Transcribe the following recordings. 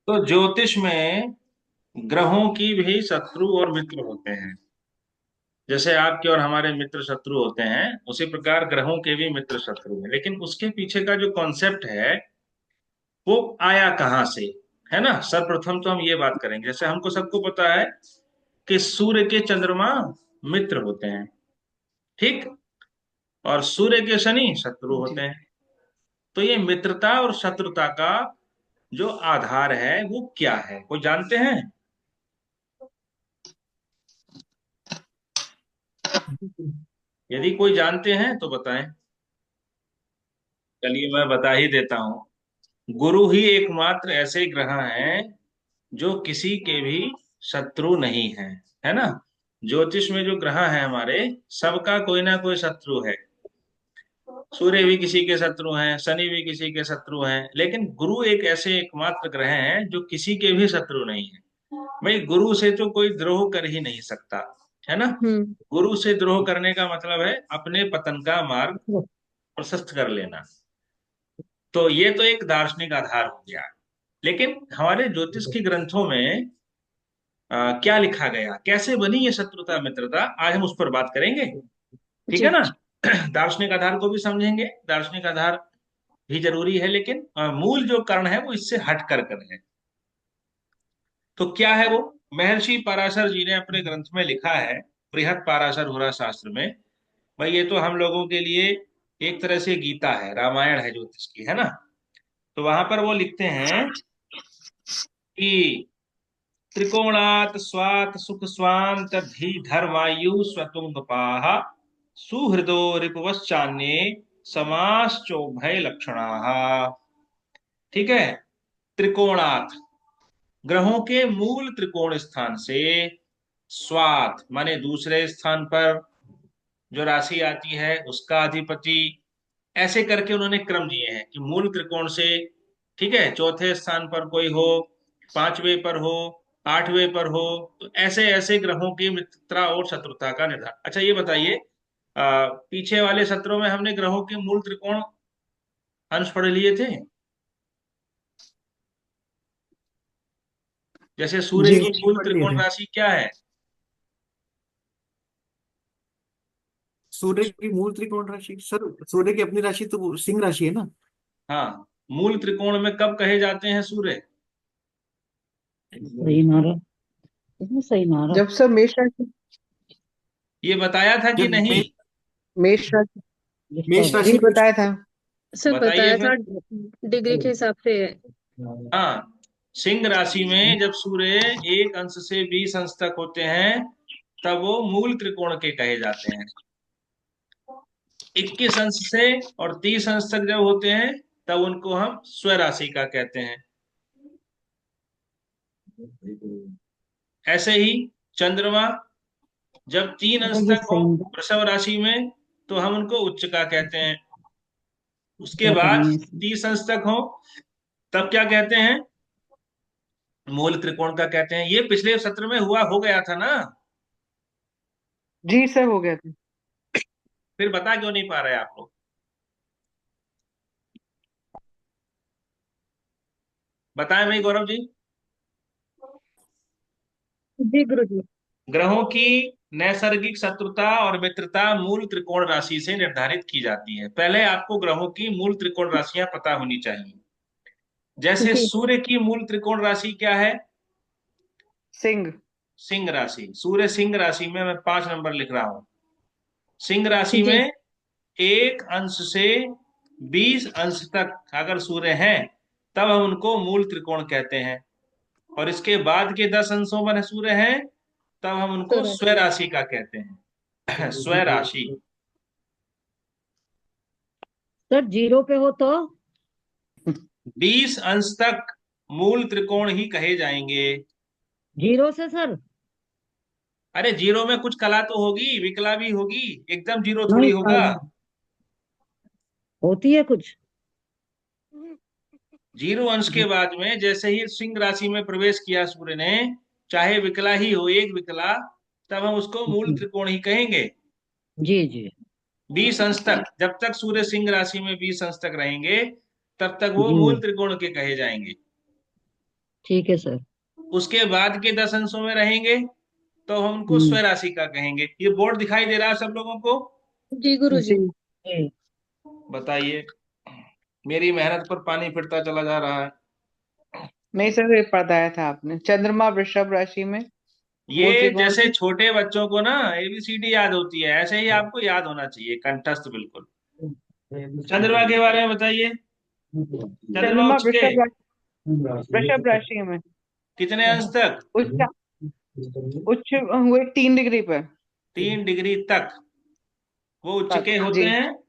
तो ज्योतिष में ग्रहों की भी शत्रु और मित्र होते हैं। जैसे आपके और हमारे मित्र शत्रु होते हैं, उसी प्रकार ग्रहों के भी मित्र शत्रु हैं। लेकिन उसके पीछे का जो कॉन्सेप्ट है वो आया कहाँ से, है ना। सर्वप्रथम तो हम ये बात करेंगे, जैसे हमको सबको पता है कि सूर्य के चंद्रमा मित्र होते हैं, ठीक, और सूर्य के शनि शत्रु होते जी। हैं। तो ये मित्रता और शत्रुता का जो आधार है वो क्या है, कोई जानते हैं? यदि कोई जानते हैं तो बताएं। चलिए मैं बता ही देता हूँ। गुरु ही एकमात्र ऐसे ग्रह हैं जो किसी के भी शत्रु नहीं है, है ना। ज्योतिष में जो ग्रह हैं हमारे, सबका कोई ना कोई शत्रु है। सूर्य भी किसी के शत्रु हैं, शनि भी किसी के शत्रु हैं, लेकिन गुरु एक ऐसे एकमात्र ग्रह हैं जो किसी के भी शत्रु नहीं है। भाई गुरु से तो कोई द्रोह कर ही नहीं सकता, है ना। हम्म। गुरु से द्रोह करने का मतलब है अपने पतन का मार्ग प्रशस्त कर लेना। तो ये तो एक दार्शनिक आधार हो गया। लेकिन हमारे ज्योतिष के ग्रंथों में क्या लिखा गया, कैसे बनी ये शत्रुता मित्रता, आज हम उस पर बात करेंगे, ठीक है जी। ना। दार्शनिक आधार को भी समझेंगे, दार्शनिक आधार भी जरूरी है, लेकिन मूल जो कारण है वो इससे हट कर है। तो क्या है वो? महर्षि पराशर जी ने अपने ग्रंथ में लिखा है, बृहद पाराशर होरा शास्त्र में। भाई ये तो हम लोगों के लिए एक तरह से गीता है, रामायण है ज्योतिष की, है ना। तो वहां पर वो लिखते हैं कि त्रिकोणात स्वात सुख स्वांत धीधर वायु स्वतुंग पाह सुहृदो रिपुवश्चान्ये समाश्चोभय लक्षणाः। ठीक है। त्रिकोणात, ग्रहों के मूल त्रिकोण स्थान से, स्वात माने दूसरे स्थान पर जो राशि आती है उसका अधिपति, ऐसे करके उन्होंने क्रम दिए हैं कि मूल त्रिकोण से, ठीक है, चौथे स्थान पर कोई हो, पांचवें पर हो, आठवें पर हो। तो ऐसे ऐसे ग्रहों की मित्रता और शत्रुता का निर्धारण। अच्छा ये बताइए, पीछे वाले सत्रों में हमने ग्रहों के मूल त्रिकोण अंश पढ़ लिए थे। जैसे सूर्य जी की मूल पढ़ लिए त्रिकोण थे। राशि क्या है? सूर्य की मूल त्रिकोण राशि सर, सूर्य की अपनी राशि तो सिंह राशि है ना। हाँ, मूल त्रिकोण में कब कहे जाते हैं सूर्य? सही मारा, इसमें सही मारा। जब सर मेष राशि, ये बताया था कि जब नहीं? मेष राशि, मेष डिस्टर्ब। राशि जी में बताया था। सर बताइए बताया फिर। था, डिग्री के हिसाब से है। हाँ, सिंह राशि में जब सूर्य एक अंश से 20 अंश तक होते हैं तब वो मूल त्रिकोण के कहे जाते हैं। 21 अंश से और 30 अंश तक जब होते हैं तब उनको हम स्वराशि का कहते हैं। ऐसे ही चंद्रमा जब 3 अंश सर ये तक हो सही वृषभ राशि में तो हम उनको उच्च का कहते हैं। उसके क्या बाद करेंगे इसमें। 30 अंश तक हो तब क्या कहते हैं? मूल त्रिकोण का कहते हैं। ये पिछले सत्र में हुआ हो गया था ना। जी सर हो गया था। फिर बता क्यों नहीं पा रहे आप लोग? बताएं भाई गौरव जी। जी गुरु जी। ग्रहों की नैसर्गिक शत्रुता और मित्रता मूल त्रिकोण राशि से निर्धारित की जाती है। पहले आपको ग्रहों की मूल त्रिकोण राशियां पता होनी चाहिए। जैसे जी। सूर्य की मूल त्रिकोण राशि क्या है? सिंह। सिंह राशि। सूर्य सिंह राशि में मैं 5 नंबर लिख रहा हूं। सिंह राशि जी। में एक अंश से 20 अंश तक अगर सूर्य है तब हम उनको मूल त्रिकोण कहते हैं। और इसके बाद के 10 अंशों पर सूर्य हैं तब हम उनको सर स्वराशि का कहते हैं। स्वराशि। सर जीरो पे हो तो। 20 अंश तक मूल त्रिकोण ही कहे जाएंगे। जीरो से सर। अरे जीरो में कुछ कला तो होगी, विकला भी होगी, एकदम जीरो थोड़ी नहीं होगा। होती है कुछ। जीरो अंश के बाद में जैसे ही सिंह राशि में प्रवेश किया सूर्य ने, चाहे विकला ही हो, एक विकला, तब हम उसको मूल त्रिकोण ही कहेंगे। जी जी 20 अंश तक, जब तक सूर्य सिंह राशि में 20 अंश तक रहेंगे तब तक वो जी। मूल त्रिकोण के कहे जाएंगे। ठीक है सर। उसके बाद के 10 अंशों में रहेंगे तो हम उनको हम्म। स्वराशि का कहेंगे। ये बोर्ड दिखाई दे रहा है सब लोगों को? जी गुरुजी। जी जी। बताइए, मेरी मेहनत पर पानी फिरता चला जा रहा है। नहीं सर, ये बताया था आपने, चंद्रमा वृषभ राशि में मूल ये त्रिकोण जैसे की। छोटे बच्चों को ना एबीसीडी याद होती है, ऐसे ही आपको याद होना चाहिए, कंठस्थ बिल्कुल। चंद्रमा के बारे में बताइए। चंद्रमा चंद्रमा उच्च के वृषभ राशि में कितने अंश तक? उच्च उच्च हुए 3 डिग्री पर 3 डिग्री तक वो उच्च तक। के होते जी हैं।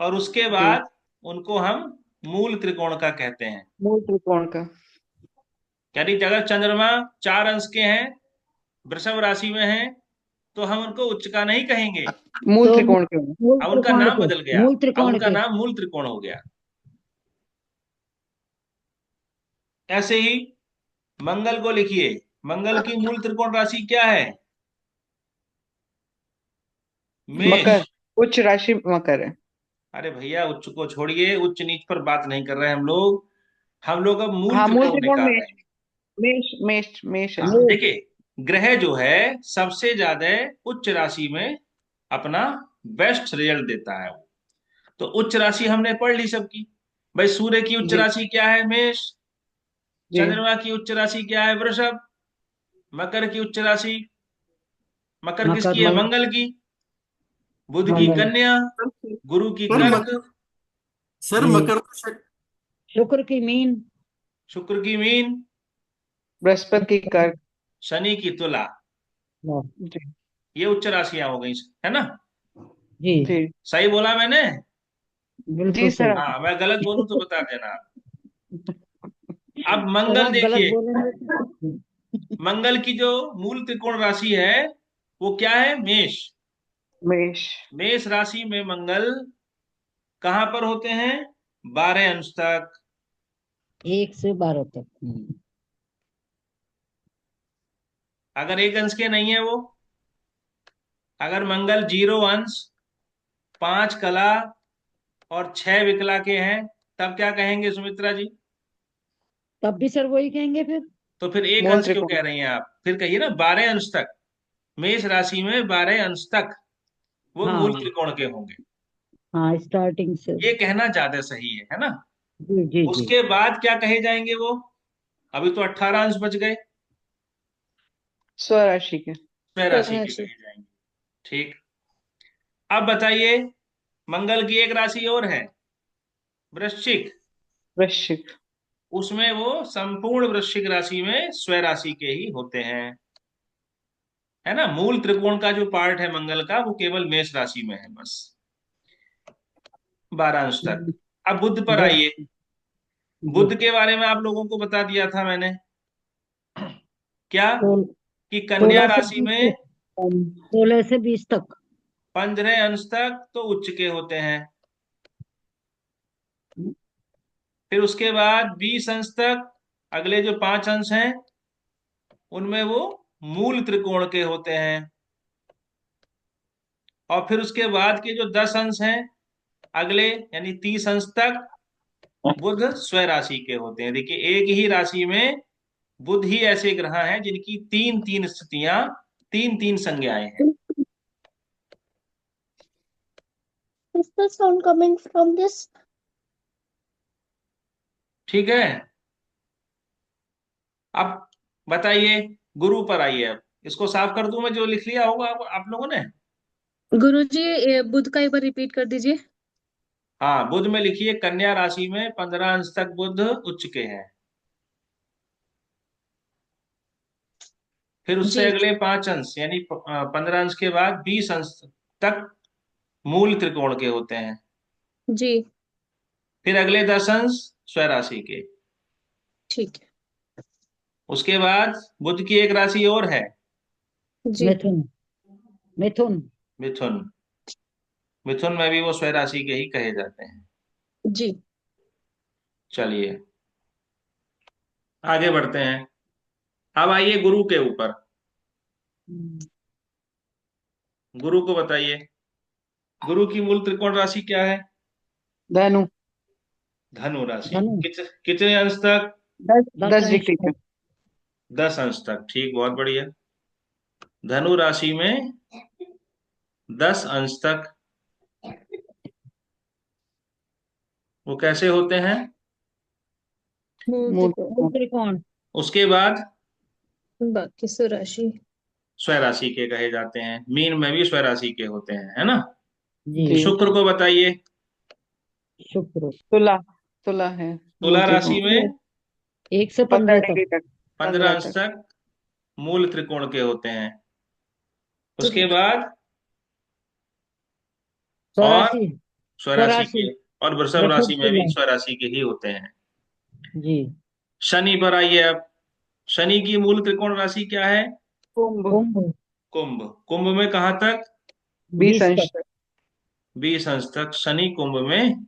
और उसके जी, बाद उनको हम मूल त्रिकोण का कहते हैं। मूल त्रिकोण का। यानी अगर चंद्रमा 4 अंश के हैं, वृषभ राशि में हैं, तो हम उनको उच्च का नहीं कहेंगे। मूल तो त्रिकोण के होंगे। मूल अब उनका त्रिकोण नाम के, बदल गया। मूल अब त्रिकोण उनका के। नाम मूल त्रिकोण हो गया। ऐसे ही मंगल को लिखिए। मंगल की मूल त्रिकोण राशि क्या है? मेष। मकर, उच्च राशि मकर है। अरे भैया, उच्च को छोड़िए, उच्च नीच पर बात नहीं कर रहे हैं हम लोग। हम लोग अब मूल हाँ, मूल त्रिकोण त्रिकोण निकाल रहे मेष। हैं। मेष मेष मेष है हाँ, सर। मेष। देखिए, ग्रह जो है सबसे ज्यादा उच्च राशि में अपना बेस्ट रिजल्ट देता है। तो उच्च राशि हमने पढ़ ली सबकी। भाई, सूर्य की उच्च जी राशि क्या है? मेष। जी चंद्रमा की उच्च राशि क्या है? वृषभ। मकर की उच्च राशि, मकर मकर किसकी है? मल मंगल की। बुध की मंगल। कन्या। गुरु की सर कर्क। मकर, सर जी। मकर तो शायद शुक्र की मीन। शुक्र की मीन। बृहस्पति की कर्क। शनि की तुला। जी ये उच्च राशियां हो गई, है ना? जी। जी सही बोला मैंने? बिल्कुल जी सही। सर। हाँ, मैं गलत बोलूं तो बता देना आप। अब सर मंगल आप गलत देखिए। बोलेंगे तो- मंगल की जो मूल त्रिकोण राशि है वो क्या है? मेष। मेष। मेष राशि में मंगल कहां पर होते हैं? 12 अंश तक। 1 से 12 तक। अगर 1 अंश के नहीं है वो, अगर मंगल 0 अंश, 5 कला और 6 विकला के हैं, तब क्या कहेंगे सुमित्रा जी? तब भी सर वही कहेंगे फिर। तो फिर एक मूल अंश क्यों त्रिकोण। कह रही हैं आप? फिर कहिए ना 12 अंश तक। मेष राशि में 12 अंश तक वो मूल हाँ त्रिकोण के होंगे। हाँ, स्टार्टिंग से। ये कहना ज्यादा सही है ना? जी जी जी। उसके बाद क्या कहे जाएंगे वो? अभी तो 18 अंश बच गए, स्वराशि के। स्वराशि के स्वराशि। कहे जाएंगे। ठीक। अब बताइए, मंगल की एक राशि और है, वृश्चिक। वृश्चिक। उसमें वो संपूर्ण वृश्चिक राशि में स्वराशि के ही होते हैं, है ना? मूल त्रिकोण का जो पार्ट है मंगल का, वो केवल मेष राशि में है बस, 12 अंश तक। अब बुध पर बस। आइए। जी। बुध के बारे में आप लोगों को बता दिया था मैंने। क्या? सोल कि कन्या 16 से राशि 20 में तक। 16 से 20 तक। 15 अंश तक तो उच्च के होते हैं। फिर उसके बाद 20 अंश तक, अगले जो 5 अंश हैं उनमें वो मूल त्रिकोण के होते हैं। और फिर उसके बाद के जो 10 अंश हैं, अगले यानी 30 अंश तक, बुध स्वराशि के होते हैं। देखिए, एक ही राशि में बुध ही ऐसे ग्रह हैं जिनकी तीन तीन स्थितियां, तीन तीन संज्ञाएं हैं। Is the sound coming from this? ठीक है। अब बताइए, गुरु पर आइए। अब इसको साफ कर दूं मैं, जो लिख लिया होगा आप लोगों ने? गुरुजी, ये बुध का एक बार रिपीट कर दीजिए। हाँ, बुध में लिखिए, कन्या राशि में 15 अंश तक बुध उच्च के हैं। फिर उससे जी अगले 5 अंश यानी 15 अंश के बाद 20 अंश तक मूल त्रिकोण के होते हैं। जी। फिर अगले 10 अंश स्वराशि के। ठीक उसके बाद बुध की एक राशि और है, है। जी मिथुन। मिथुन। मिथुन। मिथुन में भी वो स्वराशि के ही कहे जाते हैं। जी। चलिए आगे बढ़ते हैं। अब आइए गुरु के ऊपर। गुरु को बताइए, गुरु की मूल त्रिकोण राशि क्या है? धनु। धनु राशि। धनु। कितने अंश तक? 10 10 10 अंश डिग्री तक। पे। 10 अंश तक, ठीक, बहुत बढ़िया। धनु राशि में 10 अंश तक वो कैसे होते हैं? मूल मूल त्रिकोण। त्रिकोण। उसके बाद बाकी स्वराशि। स्वराशि के कहे जाते हैं। मीन में भी स्वराशि के होते हैं, है ना। जी। जी। शुक्र को बताइए। शुक्र। तुला, तुला है मूल तुला राशि त्रिकोण। में 1 से 15 15 तक। डिग्री तक, 15 15 अंश तक। तक मूल त्रिकोण के होते हैं। उसके तुला। बाद और स्वराशि। स्वराशि स्वराशि। के, और वृषभ वृषभ, राशि में भी तुला। स्वराशि के ही होते हैं। जी। शनि पर आइए अब। शनि की मूल त्रिकोण राशि क्या है? कुंभ, कुंभ। कुंभ। कुंभ में कहाँ तक? 20 20 अंश तक। तक। 20 अंश तक शनि कुंभ में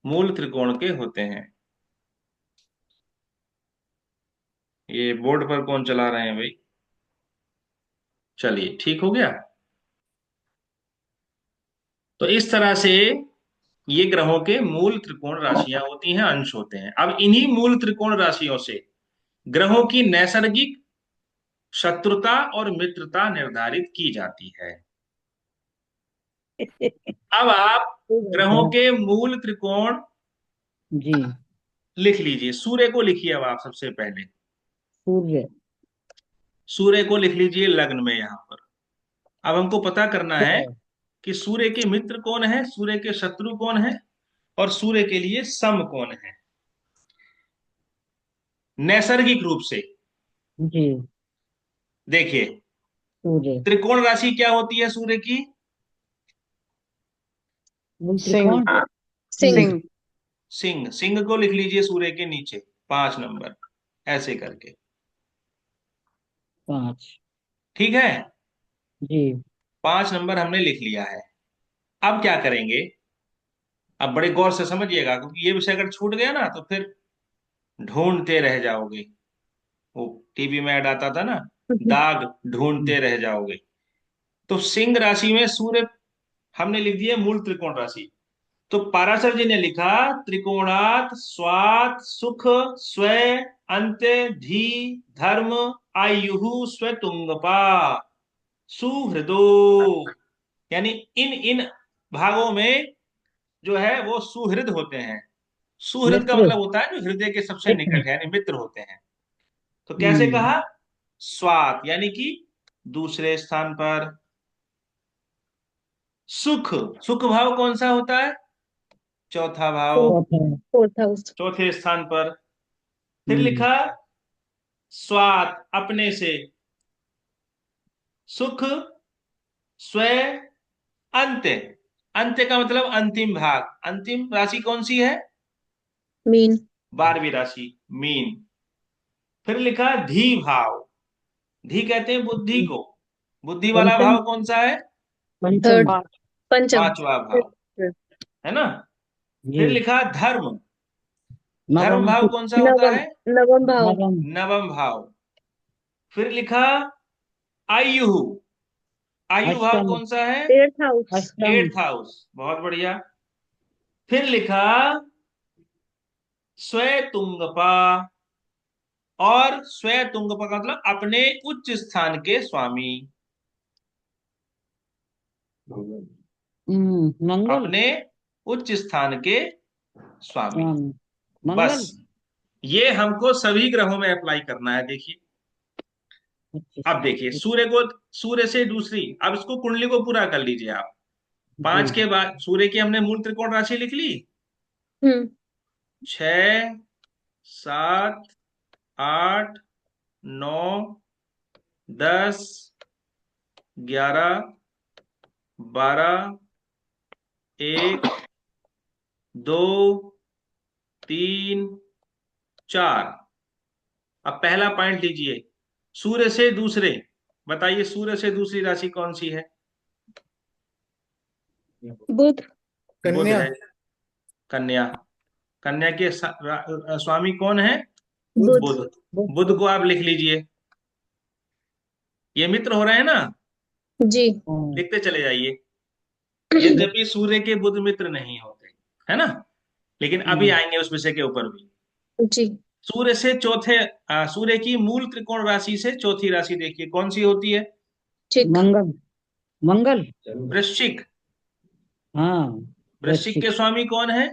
मूल त्रिकोण के होते हैं। ये बोर्ड पर कौन चला रहे हैं भाई? चलिए, ठीक हो गया। तो इस तरह से ये ग्रहों के मूल त्रिकोण राशियां होती हैं, अंश होते हैं। अब इन्हीं मूल त्रिकोण राशियों से ग्रहों की नैसर्गिक शत्रुता और मित्रता निर्धारित की जाती है। अब आप ग्रहों के मूल त्रिकोण जी। लिख लीजिए। सूर्य को लिखिए अब आप सबसे पहले। सूर्य। सूर्य को लिख लीजिए लग्न में यहां पर। अब हमको पता करना है स्व। कि सूर्य के मित्र कौन है, सूर्य के शत्रु कौन है, और सूर्य के लिए सम कौन है, नैसर्गिक रूप से। जी। देखिए, सूर्य। त्रिकोण राशि क्या होती है सूर्य की? मूल सिंह, त्रिकोण। सिंह। सिंह। सिंह। सिंह। सिंह को लिख लीजिए सूर्य के नीचे 5 नंबर, ऐसे करके। 5। ठीक है, जी। 5 नंबर हमने लिख लिया है। अब क्या करेंगे? अब बड़े गौर से समझिएगा, क्योंकि ये विषय अगर छूट गया ना तो फिर ढूंढते रह जाओगे। वो टीवी में ऐड आता था ना, दाग ढूंढते रह जाओगे। तो सिंह राशि में सूर्य हमने लिख दिया मूल त्रिकोण राशि। तो पाराशर जी ने लिखा, त्रिकोणात स्वात सुख स्वय अंत्य धी धर्म आयु स्व तुंगपा सुहृदो। यानी इन इन भागों में जो है वो सुहृद होते हैं। सुहृद का मित्र। मतलब होता है जो हृदय के सबसे मित्र। निकट है, यानी मित्र होते हैं। तो कैसे हम्म। कहा? स्वात यानी कि दूसरे स्थान पर। सुख, सुख भाव कौन सा होता है? चौथा भाव, चौथा। Fourth house. चौथे स्थान पर। फिर हम्म। लिखा स्वात अपने से, सुख स्वय अंत्य। अंत्य का मतलब अंतिम भाग। अंतिम राशि कौन सी है? मीन। 12वीं राशि मीन। फिर लिखा धी भाव। धी कहते हैं बुद्धि को। बुद्धि वाला पंचम। भाव कौन सा है? पंचम। थर्ड। 5। पंचम। पांचवा भाव, है ना। जी। फिर लिखा धर्म। धर्म नवम। भाव कौन सा होता नवम। है? नवम भाव। नवम। नवम भाव। फिर लिखा आयु। आयु भाव अष्टम। कौन सा है? Eighth house. अष्टम। 8th हाउस, बहुत बढ़िया। फिर लिखा स्वतुंगपा। और स्वतुंगपा का मतलब अपने उच्च स्थान के स्वामी। मंगल। अपने उच्च स्थान के स्वामी। स्वामी। बस मंगल। ये हमको सभी ग्रहों में अप्लाई करना है। देखिए, अब देखिए सूर्य को, सूर्य से दूसरी, अब इसको कुंडली को पूरा कर लीजिए आप। जी। 5 के बाद सूर्य की हमने मूल त्रिकोण राशि लिख ली। हम्म। 6 7 8 9 10 11 12 1 2 3 4। अब पहला पॉइंट लीजिए, सूर्य से दूसरे। बताइए सूर्य से दूसरी राशि कौन सी है? बुध। बुध कन्या। है। कन्या। कन्या के स्वामी कौन है? बुध। बुध। बुध को आप लिख लीजिए। ये मित्र हो रहे हैं ना, जी। लिखते चले जाइए। यद्यपि सूर्य के बुध मित्र नहीं होते, है ना, लेकिन अभी आएंगे उस विषय के ऊपर भी। जी। सूर्य से चौथे सूर्य की मूल त्रिकोण राशि से चौथी राशि देखिए कौन सी होती है? चिक मंगल। मंगल। वृश्चिक। हाँ। वृश्चिक के वृश्चिक। स्वामी कौन है?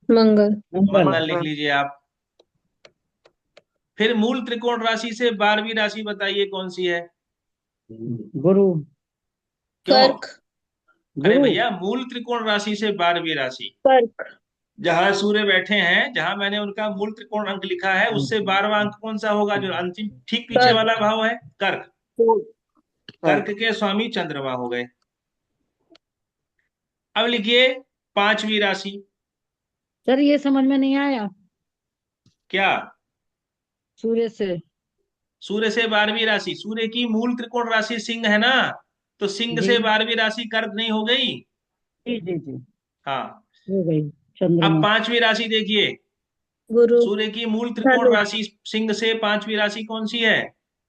मंगल मंगल। मंगल लिख लीजिए आप। फिर मूल त्रिकोण राशि से 12वीं राशि बताइए कौन सी है? गुरु। क्यों? कर्क अरे गुरु। भैया, मूल त्रिकोण राशि से 12वीं राशि, कर्क जहां सूर्य बैठे हैं, जहां मैंने उनका मूल त्रिकोण अंक लिखा है, उससे 12वां अंक कौन सा होगा? जो अंतिम ठीक पीछे कर्क वाला भाव है, कर्क। कर्क कर्क के स्वामी चंद्रमा हो गए। अब लिखिए 5वीं राशि। सर ये समझ में नहीं आया। क्या? सूर्य से। सूर्य से 12वीं राशि, सूर्य की मूल त्रिकोण राशि सिंह है ना, तो सिंह जी से 12वीं राशि कर्क नहीं हो गई? जी जी जी। हाँ। हो गई। अब चंद्रमा। 5वीं राशि देखिए। गुरु सूर्य की मूल त्रिकोण धनु राशि सिंह से 5वीं राशि कौन सी है?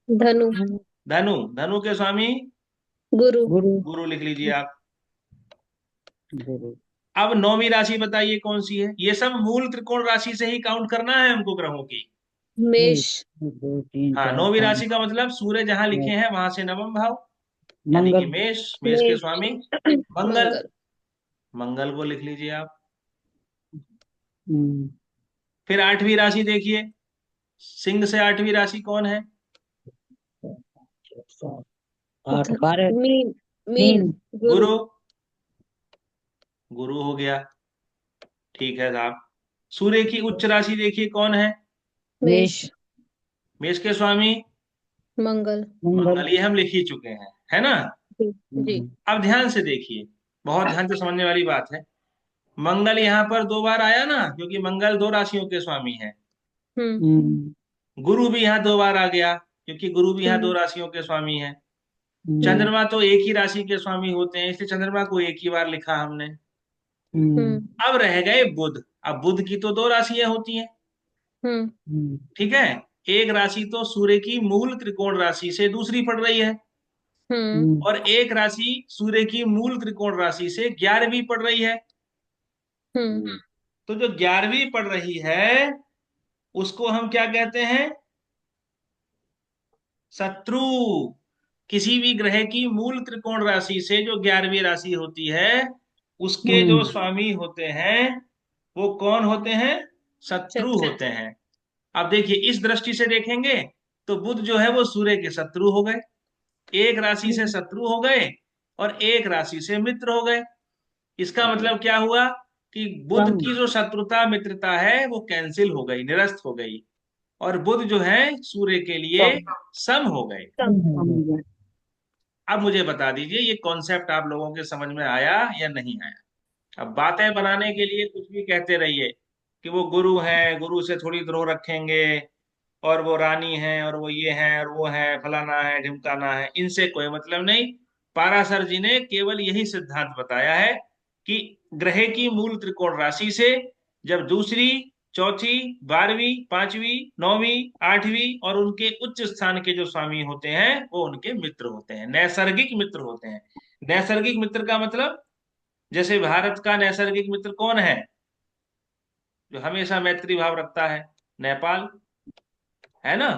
धनु धनु। धनु के स्वामी गुरु गुरु। गुरु लिख लीजिए आप। गुरु। अब 9वीं राशि बताइए कौन सी है? ये सब मूल त्रिकोण राशि से ही काउंट करना है हमको ग्रहों की। मेष एक दो तीन हाँ, चार 9वीं पाँच राशि का मतलब सूर्य जहां लिखे छह। हैं वहां से नवम भाव, यानी कि मंगल। मेष। मेष के मेष स्वामी मंगल। मंगल मंगल को लिख लीजिए आप। हम्म, फिर 8वीं राशि देखिए, सिंह से 8वीं राशि कौन है? सात आठ 12। Mean mean mean. गुरु गुरु। गुरु हो गया। ठीक है साहब। सूर्य की उच्च राशि देखिए कौन है? मेष मेष। मेष के स्वामी मंगल मंगल। मंगल, ये हम लिख ही चुके हैं, है ना? जी जी अब ध्यान से देखिए, बहुत ध्यान से समझने वाली बात है। मंगल यहाँ पर 2 बार आया ना, क्योंकि मंगल 2 राशियों के स्वामी है। हम्म हम्म, गुरु भी यहाँ 2 बार आ गया, क्योंकि गुरु भी यहाँ दो हम्म राशियों के स्वामी है। हम्म, चंद्रमा तो एक ही राशि के स्वामी होते हैं, इसलिए चंद्रमा को एक ही बार लिखा हमने। हम्म, हम्म अब रह गए बुध। अब बुध की तो 2 राशियां होती हैं, हम्म हम्म, ठीक है? एक राशि तो सूर्य की मूल त्रिकोण राशि से दूसरी पड़ रही है, हम्म हम्म, और एक राशि सूर्य की मूल त्रिकोण राशि से 11वीं पड़ रही है। हम्म तो जो 11वीं पड़ रही है, उसको हम क्या कहते हैं? शत्रु। किसी भी ग्रह की मूल त्रिकोण राशि से जो 11वीं राशि होती है, उसके जो हम्म, स्वामी होते हैं वो कौन होते हैं? शत्रु शत्रु होते हैं। अब देखिए, इस दृष्टि से देखेंगे तो बुध जो है वो सूर्य के शत्रु हो गए। एक राशि से हम्म शत्रु हो गए और एक राशि से मित्र हो गए। इसका मतलब क्या हुआ कि बुध सम। की जो शत्रुता मित्रता है वो कैंसिल हो गई, निरस्त हो गई, और बुध जो है सूर्य के लिए सम हो गए। सम हम्म, अब मुझे बता दीजिए, ये कॉन्सेप्ट आप लोगों के समझ में आया या नहीं आया? अब बातें बनाने के लिए कुछ भी कहते रहिए कि वो गुरु हैं, गुरु से थोड़ी द्रोह रखेंगे, और वो रानी है, और वो ये है, और वो है, फलाना है, ढिमकाना है, इनसे कोई मतलब नहीं। पाराशर जी ने केवल यही सिद्धांत बताया है कि ग्रह की मूल त्रिकोण राशि से जब दूसरी, चौथी, 12वीं, 5वीं, 9वीं, 8वीं और उनके उच्च स्थान के जो स्वामी होते हैं वो उनके मित्र होते हैं, नैसर्गिक मित्र होते हैं। नैसर्गिक मित्र का मतलब, जैसे भारत का नैसर्गिक मित्र कौन है जो हमेशा मैत्री भाव रखता है? नेपाल, है ना?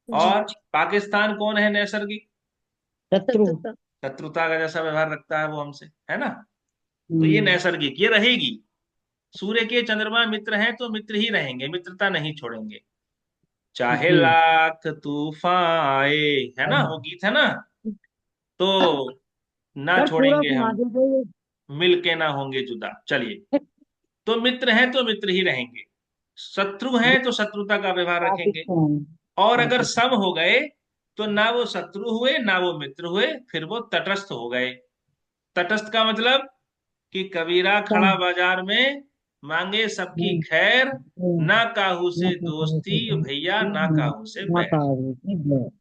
जी और पाकिस्तान कौन है नैसर्गिक? शत्रु। शत्रुता शत्रुता का जैसा व्यवहार रखता है वो हमसे, है ना? तो ये हम्म, नैसर्गिक, ये रहेगी। सूर्य के चंद्रमा मित्र हैं तो मित्र ही रहेंगे, मित्रता नहीं छोड़ेंगे, चाहे जी। लाख तूफान आए, है ना? वो गीत है ना, तो ना सर पूरा छोड़ेंगे सुना हम, दीजिए। मिलके ना होंगे जुदा। चलिए, तो मित्र हैं तो मित्र ही रहेंगे, शत्रु हैं तो शत्रुता का व्यवहार रखेंगे। पाकिस्तान। और अगर पाकिस्तान। सम हो गए तो ना वो शत्रु हुए ना वो मित्र हुए, फिर वो तटस्थ हो गए। तटस्थ का मतलब कि कबीरा सम। खड़ा बाजार में मांगे सबकी हम्म, खैर, हम्म, ना काहू ना से कहा दोस्ती कि भैया, ना काहू से ना बैर। कहा कि ब्लैक।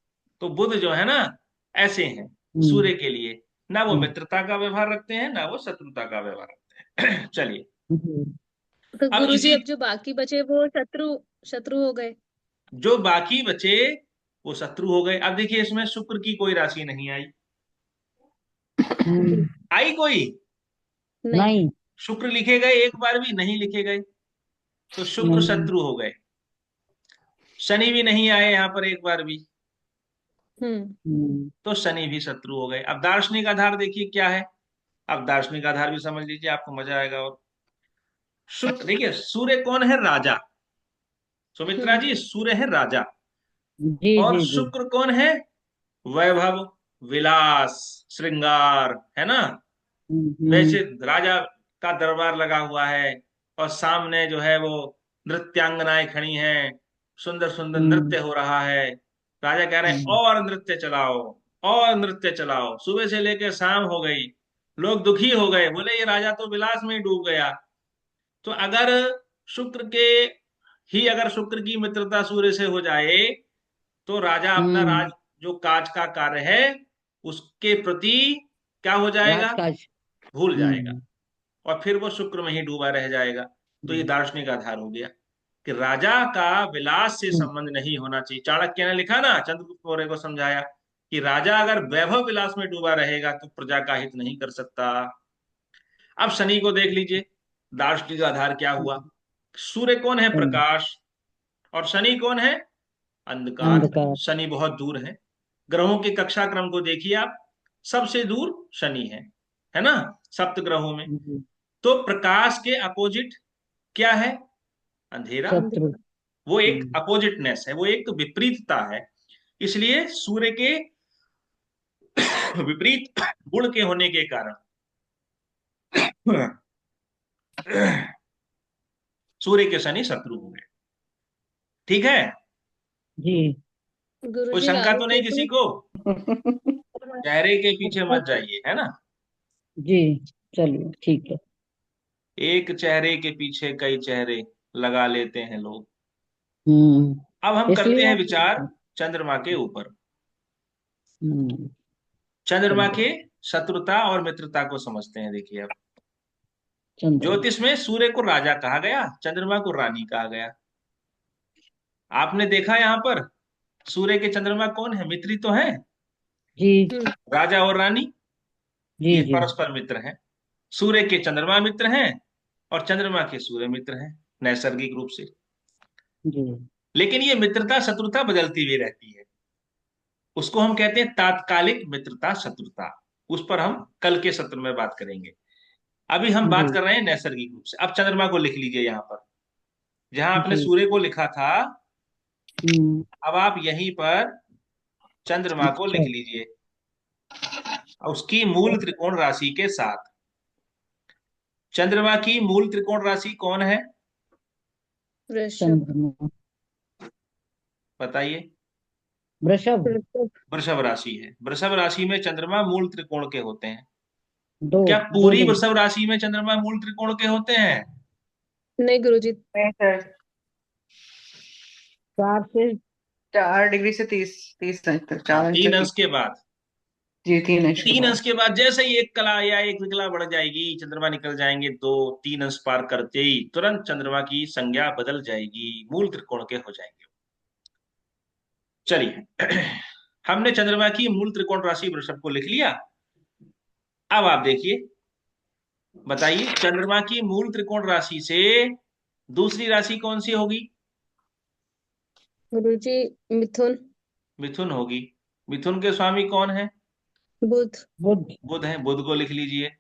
तो बुध जो है ना, ऐसे हैं हम्म, सूर्य के लिए, ना वो हम्म, मित्रता का व्यवहार रखते हैं ना वो शत्रुता का व्यवहार रखते हैं। चलिए, हम्म, तो अब गुरुजी इसी, अब जो बाकी बचे वो शत्रु शत्रु हो गए जो बाकी बचे वो शत्रु हो गए। अब देखिए, इसमें शुक्र की कोई राशि नहीं आई। हम्म, आई कोई? नहीं नहीं। शुक्र लिखे गए, एक बार भी नहीं लिखे गए। तो शुक्र शत्रु हो गए। शनि भी नहीं आए यहाँ पर एक बार भी, तो शनि भी शत्रु हो गए। अब दार्शनिक आधार देखिए क्या है। अब दार्शनिक आधार भी समझ लीजिए, आपको मजा आएगा। और शुक्र देखिए, सूर्य कौन है? राजा। सुमित्रा जी, सूर्य है राजा। जी और जी जी। शुक्र कौन है? वैभव, विलास, श्रृंगार, है ना। वैसे राजा का दरबार लगा हुआ है और सामने जो है वो नृत्यांगनाएं खड़ी हैं, सुंदर सुंदर नृत्य हो रहा है। राजा कह रहे हैं और नृत्य चलाओ, और नृत्य चलाओ। सुबह से लेकर शाम हो गई, लोग दुखी हो गए, बोले ये राजा तो विलास में ही डूब गया। तो अगर शुक्र के ही अगर शुक्र की मित्रता सूर्य से हो जाए, तो राजा अपना राज जो काज का कार्य है उसके प्रति क्या हो जाएगा? राजकाज। भूल जाएगा, और फिर वो शुक्र में ही डूबा रह जाएगा। तो ये दार्शनिक आधार हो गया कि राजा का विलास से संबंध नहीं होना चाहिए। चाणक्य ने लिखा ना, चंद्रगुप्त मौर्य को समझाया कि राजा अगर वैभव विलास में डूबा रहेगा तो प्रजा का हित नहीं कर सकता। अब शनि को देख लीजिए, दार्शनिक आधार क्या हुआ? सूर्य कौन है? प्रकाश। और शनि कौन है? अंधकार। अंधकार। शनि बहुत दूर है। ग्रहों के कक्षा क्रम को देखिए आप, सबसे दूर शनि है ना, सप्त ग्रहों में। तो प्रकाश के अपोजिट क्या है? अंधेरा। शत्रु। वो एक अपोजिटनेस है, वो एक विपरीतता है। इसलिए सूर्य के विपरीत गुण के होने के कारण सूर्य के शनि शत्रु हो गए। ठीक है, जी कोई गुरुजी शंका राहु तो नहीं केतु। किसी को? चेहरे के पीछे मत जाइए, है ना। जी, चलिए ठीक है। एक चेहरे के पीछे कई चेहरे लगा लेते हैं लोग। अब हम करते इसलिए हैं आप। विचार चंद्रमा के ऊपर। हम्म चंद्रमा चलिए। के शत्रुता और मित्रता को समझते हैं। देखिए, अब चंद्रमा। ज्योतिष में सूर्य को राजा कहा गया, चंद्रमा को रानी कहा गया। आपने देखा यहाँ पर सूर्य के चंद्रमा कौन है? मित्री तो है, जी राजा और रानी। जी ये जी परस्पर मित्र हैं। सूर्य के चंद्रमा मित्र हैं और चंद्रमा के सूर्य मित्र हैं नैसर्गिक रूप से। जी। लेकिन ये मित्रता शत्रुता बदलती हुई रहती है। उसको हम कहते हैं तात्कालिक मित्रता शत्रुता। उस पर हम कल के सत्र में बात करेंगे। अभी हम बात जी कर रहे हैं नैसर्गिक रूप से। अब चंद्रमा को लिख लीजिए यहाँ पर, जहां आपने जी। सूर्य को लिखा था, हम्म अब आप यहीं पर चंद्रमा को अच्छा। लिख लीजिए, उसकी मूल त्रिकोण राशि के साथ। चंद्रमा की मूल त्रिकोण राशि कौन है? वृषभ। चंद्रमा। बताइए। वृषभ। वृषभ। वृषभ राशि है। वृषभ राशि में चंद्रमा मूल त्रिकोण के होते हैं। दो। क्या दो पूरी डिग्री। वृषभ राशि में चंद्रमा मूल त्रिकोण के होते हैं? नहीं गुरुजी। नहीं सर, 4 से। 4 डिग्री से 30 अंश तक, हाँ, 4 अंश 3 तक। अंश के बाद। जी, 3 अंश के 3 अंश बाद। के बाद जैसे ही एक कला या एक विकला बढ़ जाएगी, चंद्रमा निकल जाएंगे, 2 3 अंश पार करते ही तुरंत चंद्रमा की संज्ञा बदल जाएगी, मूल त्रिकोण के हो जाएंगे। चलिए, हमने चंद्रमा की मूल त्रिकोण राशि वृषभ को लिख लिया। अब आप देखिए, बताइए चंद्रमा की मूल त्रिकोण राशि से दूसरी राशि कौन सी होगी? गुरुजी मिथुन। मिथुन होगी। मिथुन के स्वामी कौन है? बुध। बुध। बुध है। बुध को लिख लीजिए।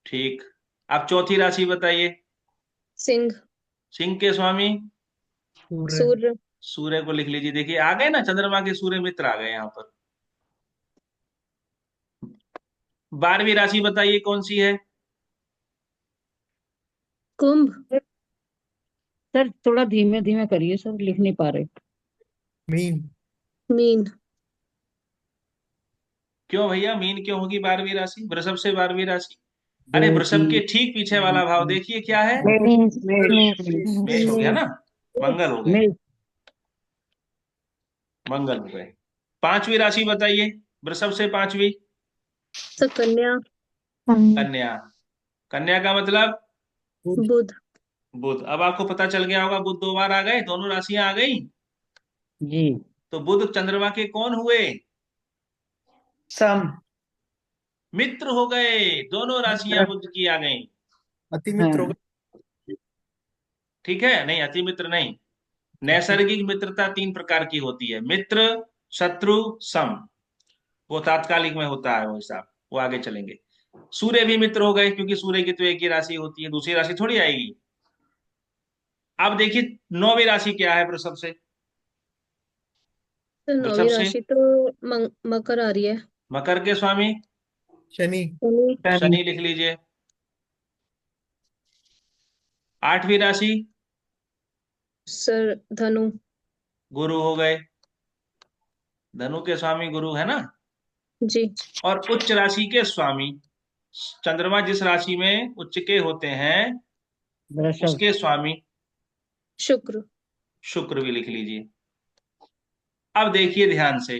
ठीक। अब चौथी राशि बताइए। सिंह। सिंह के स्वामी सूर्य। सूर्य को लिख लीजिए। देखिए आ गए ना, चंद्रमा के सूर्य मित्र आ गए यहाँ पर। 12वीं राशि बताइए कौन सी है? कुंभ। सर थोड़ा धीमे धीमे करिए सर, लिख नहीं पा रहे। मीन। मीन। क्यों भैया, मीन क्यों होगी 12वीं राशि? वृषभ से 12वीं राशि। अरे 2 वृषभ के 3। ठीक पीछे वाला भाव देखिए क्या है? मेष मेष मेष। मेष हो गया ना, मंगल हो गए। मेष। मंगल हो गए। 5वीं राशि बताइए, वृषभ से 5वीं। तो कन्या। कन्या। कन्या का मतलब बुध। बुध। अब आपको पता चल गया होगा, बुध 2 बार आ गए, दोनों राशियां आ गई। जी। तो बुध चंद्रमा के कौन हुए? सम। मित्र हो गए, दोनों राशियां बुध की आ गई। अति मित्र हाँ। होगा। ठीक है, नहीं अति मित्र नहीं। नैसर्गिक मित्रता तीन प्रकार की होती है, मित्र, शत्रु, सम। वो तात्कालिक में होता है वो हिसाब, वो आगे चलेंगे। सूर्य भी मित्र हो गए, क्योंकि सूर्य की तो एक ही राशि होती है, दूसरी राशि थोड़ी आएगी। अब देखिए नौवीं राशि क्या है वृषभ से। तो वृषभ नौवीं से राशि तो मकर आ रही है। मकर के स्वामी शनि। शनि। शनि लिख लीजिए। आठवीं राशि सर धनु। गुरु हो गए, धनु के स्वामी गुरु है ना। जी। और उच्च राशि के स्वामी चंद्रमा जिस राशि में उच्च के होते हैं, वृषभ। उसके स्वामी शुक्र। शुक्र भी लिख लीजिए। अब देखिए ध्यान से,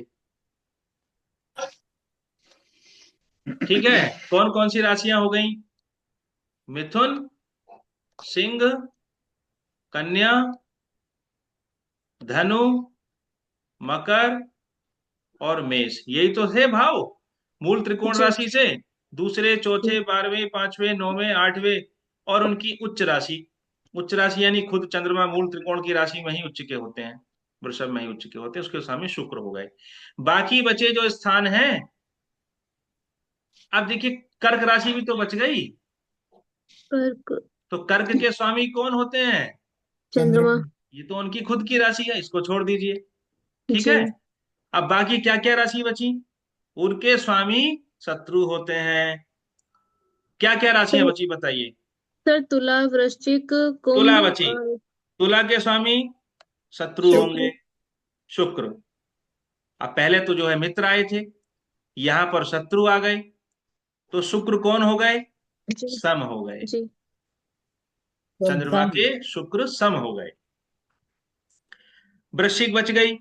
ठीक है, कौन कौन सी राशियां हो गई। मिथुन, सिंह, कन्या, धनु, मकर और मेष, यही तो थे भाव मूल त्रिकोण जी। राशि से। दूसरे, जी। चौथे, 12वें, 5वें, 9वें, 8वें और उनकी उच्च राशि। उच्च राशि यानी खुद चंद्रमा मूल त्रिकोण की राशि में ही उच्च के होते हैं, वृषभ में ही उच्च के होते हैं, उसके स्वामी शुक्र हो गए। बाकी बचे जो स्थान हैं, अब देखिए कर्क राशि भी तो बच गई। कर्क। तो कर्क के स्वामी कौन होते हैं। चंद्रमा। चंद्रमा। ये तो उनकी खुद की राशि है, इसको छोड़ दीजिए। ठीक जी। है, अब बाकी क्या क्या राशि बची, उनके स्वामी शत्रु होते हैं। क्या क्या राशियां तो बची बताइए। सर तुला, वृश्चिक, तुला कुंभ बची, और तुला के स्वामी शत्रु शुक्र। होंगे, शुक्र। अब पहले तो जो है मित्र आए थे, यहां पर शत्रु आ गए, तो शुक्र कौन हो गए, जी। सम हो गए। जी। चंद्रमा सम। के शुक्र सम हो गए। वृश्चिक बच गई,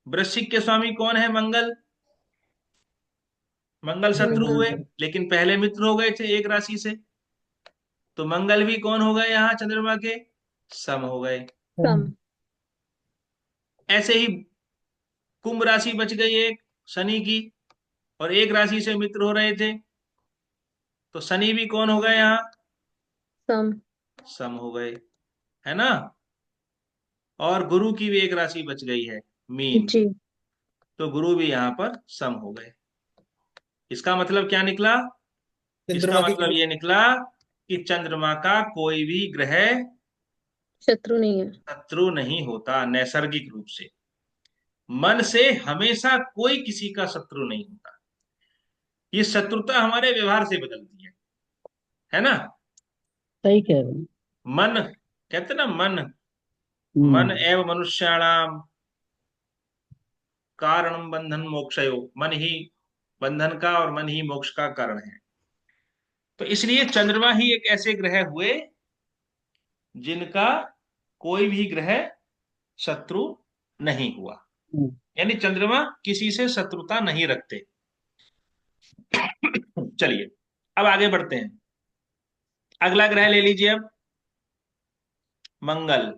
वृश्चिक के स्वामी कौन है, मंगल। मंगल शत्रु हुए, मंगल। लेकिन पहले मित्र हो गए थे एक राशि से, तो मंगल भी कौन हो गए यहाँ चंद्रमा के, सम हो गए। सम। सम। ऐसे ही कुंभ राशि बच गई एक, शनि की, और एक राशि से मित्र हो रहे थे, तो शनि भी कौन हो गए यहाँ, सम। सम हो गए, है ना। और गुरु की भी एक राशि बच गई है, मीन, जी। तो गुरु भी यहाँ पर सम हो गए। इसका मतलब क्या निकला, इसका चंद्रमा की मतलब कोई ये निकला कि चंद्रमा का कोई भी ग्रह शत्रु नहीं है। शत्रु नहीं होता नैसर्गिक रूप से। मन से हमेशा कोई किसी का शत्रु नहीं होता। ये शत्रुता हमारे व्यवहार से बदलती है ना। सही कह रहे हैं। मन, कहते ना मन, मन हम्म। एव मनुष्याणाम कारण बंधन मोक्षयो, मन ही बंधन का और मन ही मोक्ष का कारण है। तो इसलिए चंद्रमा ही एक ऐसे ग्रह हुए जिनका कोई भी ग्रह शत्रु नहीं हुआ, हम्म। यानी चंद्रमा किसी से शत्रुता नहीं रखते। चलिए अब आगे बढ़ते हैं, अगला ग्रह ले लीजिए अब, मंगल।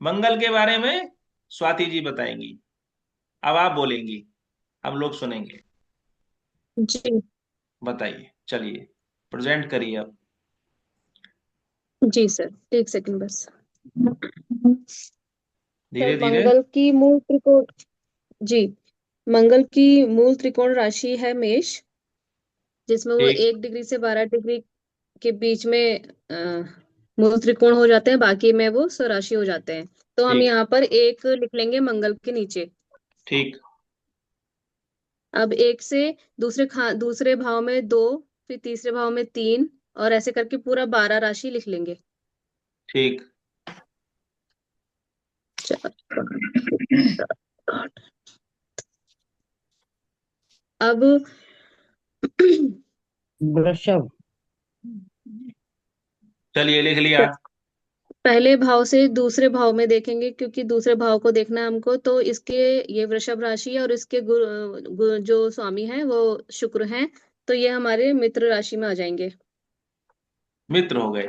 मंगल के बारे में स्वाति जी बताएंगी, अब आप बोलेंगी, हम लोग सुनेंगे। जी। बताइए, चलिए प्रेजेंट करिए अब। जी सर, एक सेकंड बस। सर धीरे धीरे। मंगल की मूल त्रिकोण। जी। मंगल की मूल त्रिकोण राशि है मेष, जिसमें वो ठीक 1 डिग्री से 12 डिग्री के बीच में मूल त्रिकोण हो जाते हैं, बाकी में वो स्वराशि हो जाते हैं। तो हम ठीक यहाँ पर एक लिख लेंगे मंगल के नीचे। ठीक अब एक से दूसरे भाव में 2, फिर तीसरे भाव में 3, और ऐसे करके पूरा 12 राशि लिख लेंगे। ठीक। 4, 5, 6, 7, 8। अब वृषभ। चलिए लिख लिया। पहले भाव से दूसरे भाव में देखेंगे, क्योंकि दूसरे भाव को देखना है हमको। तो इसके ये वृषभ राशि है, और इसके जो स्वामी हैं वो शुक्र हैं। तो ये हमारे मित्र राशि में आ जाएंगे। मित्र हो गए।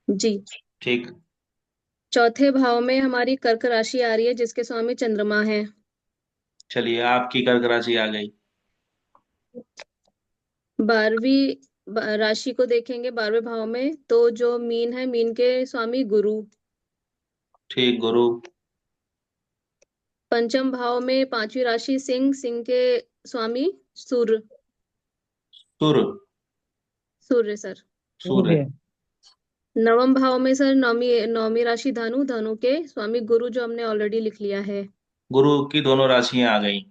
जी। ठीक। चौथे भाव में हमारी कर्क राशि आ रही है, जिसके स्वामी चंद्रमा है। चलिए आपकी कर्क राशि आ गई। 12वीं राशि को देखेंगे 12वें भाव में, तो जो मीन है, मीन के स्वामी गुरु। ठीक, गुरु। पंचम भाव में 5वीं राशि सिंह, सिंह के स्वामी सूर्य। सुर, सूर्य सर। सूर्य। सूर्य। नवम भाव में सर नौवीं राशि धनु, धनु के स्वामी गुरु, जो हमने ऑलरेडी लिख लिया है। गुरु की दोनों राशियां आ गई,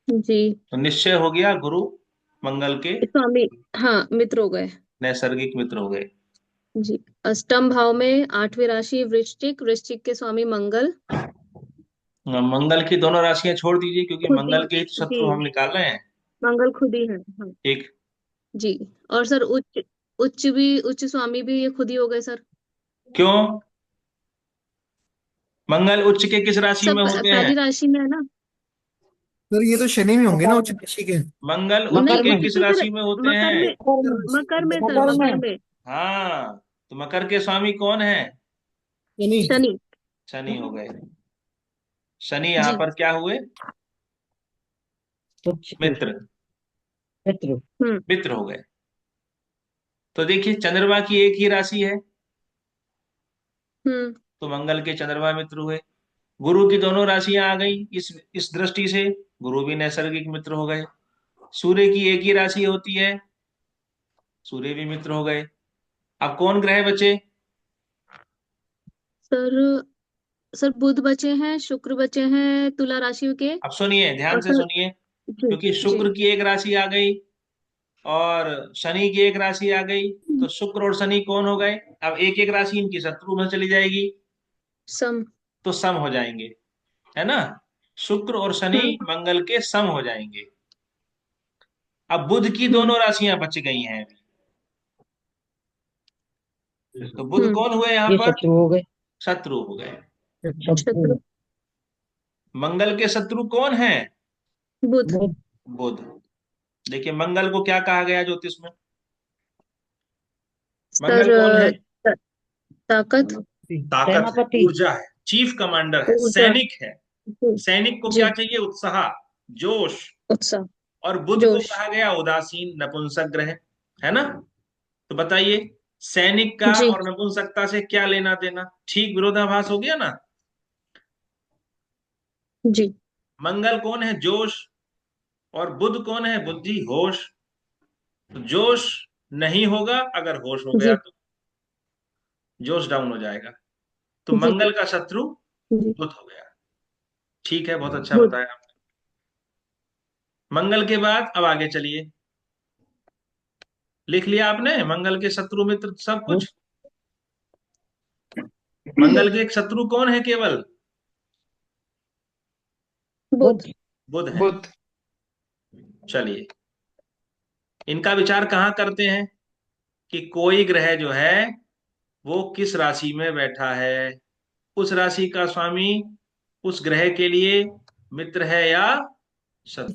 जी। तो निश्चय हो गया, गुरु मंगल के स्वामी, हाँ, मित्र हो गए। नैसर्गिक मित्र हो गए। जी। अष्टम भाव में 8वीं राशि वृश्चिक, वृश्चिक के स्वामी मंगल। मंगल की दोनों राशियां छोड़ दीजिए, क्योंकि खुद ही। मंगल के ही तो जी। शत्रु हम निकाल रहे हैं। मंगल खुद ही है, हाँ। ठीक। जी। और सर उच्च स्वामी भी ये खुद ही हो गए सर। क्यों? मंगल उच्च के किस राशि सब में होते हैं? पहली राशि में है ना। सर ये तो शनि में होंगे ना उच्च राशि के। मंगल उच्च नहीं, मकर के में। उच्च किस तो सर राशि में होते मकर हैं? में। मकर में सर, मकर मकर में। में। हाँ, तो मकर के स्वामी कौन है? शनि। शनि। शनि हो गए। शनि यहाँ जी। पर क्या हुए? उच्च के मित्र। मित्र। हम्म। मित्र हो गए। तो देखिए, चंद्रमा की एक ही राशि है, हम्म। तो मंगल के चंद्रमा मित्र हुए। गुरु की दोनों राशियां आ गई, इस दृष्टि से गुरु भी नैसर्गिक मित्र हो गए। सूर्य की एक ही राशि होती है, सूर्य भी मित्र हो गए। अब कौन ग्रह बचे? सर सर बुध बचे हैं, शुक्र बचे हैं तुला राशि के। अब सुनिए, ध्यान और से सर। सुनिए, जी। क्योंकि जी। शुक्र की एक राशि आ गई और शनि की एक राशि आ गई, तो शुक्र और शनि कौन हो गए? अब एक एक राशि इनकी शत्रु में चली जाएगी, सम। तो सम हो जाएंगे, है ना। शुक्र और शनि हम्म। मंगल के सम हो जाएंगे। अब बुध की हम्म। दोनों राशियां बच गई हैं, तो बुध हम्म। कौन हुए यहाँ ये पर? शत्रु हो गए। शत्रु हो गए। शत्रु। शत्रु। मंगल के शत्रु कौन है? बुध। बुध। बुध। देखिए, मंगल को क्या कहा गया ज्योतिष में? मंगल सर कौन है? त- ताकत। ताकत है, सेनापति। ऊर्जा है, चीफ कमांडर है, ऊर्जा। सैनिक है। जी। सैनिक को क्या जी। चाहिए? उत्साह, जोश। उत्साह। और बुध को जोश। कहा गया उदासीन, नपुंसक ग्रह, है ना। तो बताइए, सैनिक का जी। और नपुंसकता से क्या लेना देना? ठीक विरोधाभास हो गया ना। जी। मंगल कौन है? जोश। और बुध कौन है? बुद्धि, होश। तो जोश नहीं होगा अगर होश हो गया, जी। तो जोश डाउन हो जाएगा। तो जी। मंगल का शत्रु जी। बुध हो गया। ठीक है, बहुत अच्छा बुध। बताया आपने। मंगल के बाद अब आगे चलिए, लिख लिया आपने मंगल के शत्रु मित्र सब कुछ? मंगल के एक शत्रु कौन है केवल? बुध। बुध। बुध है। बुध। चलिए, इनका विचार कहाँ करते हैं कि कोई ग्रह जो है वो किस राशि में बैठा है, उस राशि का स्वामी उस ग्रह के लिए मित्र है या शत्रु।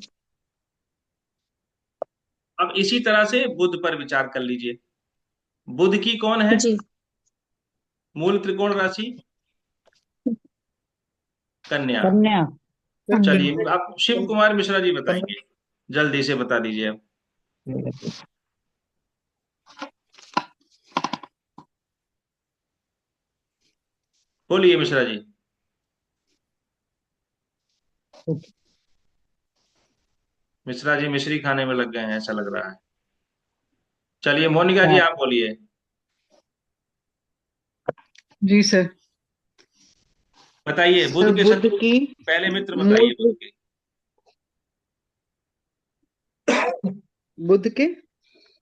अब इसी तरह से बुध पर विचार कर लीजिए। बुध की कौन है जी। मूल त्रिकोण राशि? कन्या। कन्या। चलिए, आप शिव कुमार मिश्रा जी बताएंगे, जल्दी से बता दीजिए अब। बोलिए मिश्रा जी। मिश्रा जी मिश्री खाने में लग गए हैं, ऐसा लग रहा है। चलिए, मोनिका जी हाँ। आप बोलिए। जी सर। बताइए, सर बुध के बुध शत्रु, की पहले मित्र मूल बताइए बुध के। बुध के